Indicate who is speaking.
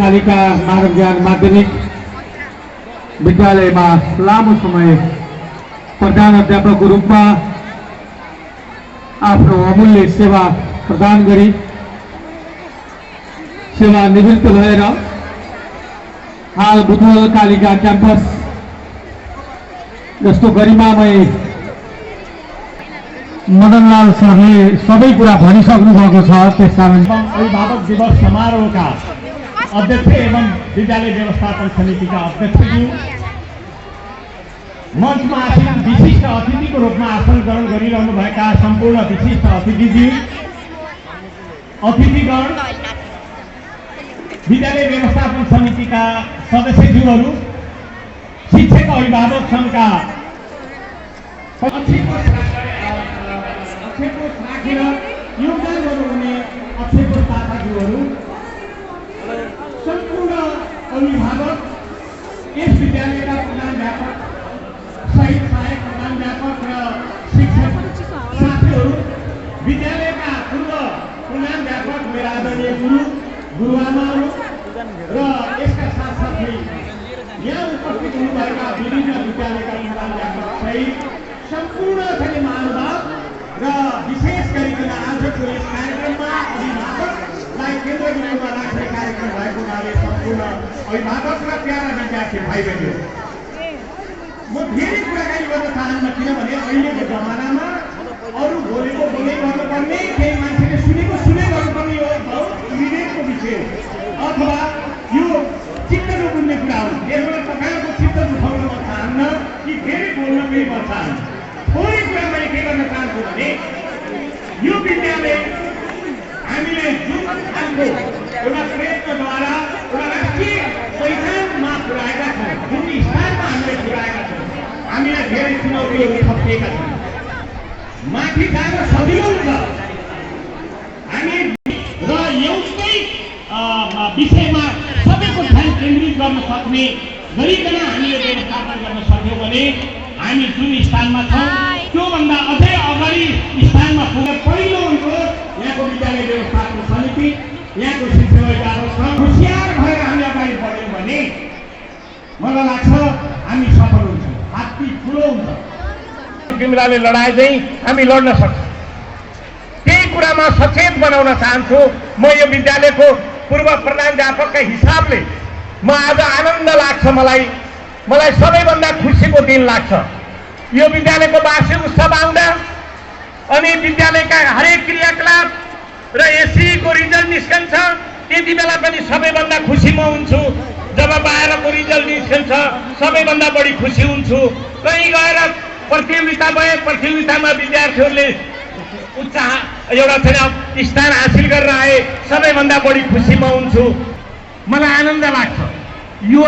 Speaker 1: कालिका मानव ज्ञान माध्यमिक विद्यालयमा लामो समय प्रधान अध्यापकको रूपमा आफ्नो अमूल्य सेवा प्रदान गरी सेवानिवृत्त भएर हाल बुटवल कालिका क्याम्पस जस्तो गरिमामय मदनलाल सरले सबै कुरा भनिसक्नु भएको छ। त्यसकारण
Speaker 2: अभिभावक दिवस समारोहका अध्यक्ष एवं विद्यालय व्यवस्थापन समितिका अध्यक्षज्यू, मञ्चमा आसीन विशिष्ट अतिथिको रूपमा आसन ग्रहण गरिरहनुभएका सम्पूर्ण विशिष्ट अतिथिगण, विद्यालय व्यवस्थापन समितिका सदस्यज्यूहरू, शिक्षक अभिभावक सङ्घका योगदान गर्नुहुने अक्षयको शाखाज्यूहरू, सम्पूर्ण अभिभावक, यस विद्यालयका प्रधानाध्यापक सहित सहायक प्रधानाध्यापक र शिक्षक साथीहरू, विद्यालयका पूर्व प्रधानाध्यापक मेरा आदरणीय गुरुआमाहरू र यसका साथसाथै यहाँ उपस्थित हुनुभएका विभिन्न विद्यालयका प्रधानाध्यापक सहित सम्पूर्ण महानुभाव र विशेष गरिकन आजको यस कार्यक्रममा अभिभावकलाई केन्द्रबिन्दुमा राख्ने कार्यक्रम भएको हुनाले सम्पूर्ण अभिभावक र प्यारा विद्यार्थी भाइ बहिनीहरू, म धेरै कुराकानी गर्न चाहन्न, किनभने अहिलेको जमानामा अरू बोलेको बोलै गर्नुपर्ने, केही मान्छेले सुनेको सुने गर्नुपर्ने यो बहुत विवेकको विषय हो अथवा यो चित्त नबुझ्ने कुरा हो। यसबाट तपाईँहरूको चित्त दुखाउन म चाहन्न कि धेरै बोल्न पनि म चाहन्न। थोरै कुरा मैले के गर्न चाहन्छु भने यो विद्यालय हामीले जुन खालको एउटा प्रयत्नद्वारा एउटा राष्ट्रिय पहिचानमा पुर्याएका छौँ, जुन स्थानमा हामीले पुर्याएका छौँ, हामीलाई धेरै चुनौतीहरू थपिएका छन्। माथि जान सजिलो हुन्छ हामी र एउटै विषयमा सबैको ध्यान केन्द्रित गर्न सक्ने गरिकन हामीले व्यवस्थापन गर्न सक्यौँ भने हामी जुन स्थानमा छौँ त्योभन्दा अझै अगाडि स्थानमा पुगेर पहिलो अनुरोध यहाँको विद्यालय व्यवस्थापन समिति, यहाँको शिक्षक अभिभावक होसियार भएर हामी अगाडि बढ्यौँ भने मलाई लाग्छ हामी सफल हुन्छौँ, हात्ती ठुलो हुन्छ। तिमीहरूले लडाइँ चाहिँ हामी लड्न सक्छौँ। त्यही कुरामा सचेत बनाउन चाहन्छु। म यो विद्यालयको पूर्व प्रधानाध्यापकका हिसाबले म आज आनन्द लाग्छ, मलाई सबैभन्दा खुसीको दिन लाग्छ। यो विद्यालयको वार्षिक उत्सव आउँदा अनि विद्यालयका हरेक क्रियाकलाप र एससीको रिजल्ट निस्कन्छ, त्यति बेला पनि सबैभन्दा खुसी म हुन्छु। जब 12को रिजल्ट निस्कन्छ सबैभन्दा बढी खुसी हुन्छु। कहीँ गएर प्रतियोगिता भए, प्रतियोगितामा विद्यार्थीहरूले उच्च एउटा स्थान हासिल गरेर आए, सबैभन्दा बढी खुसी म हुन्छु। मलाई आनन्द लाग्छ। यो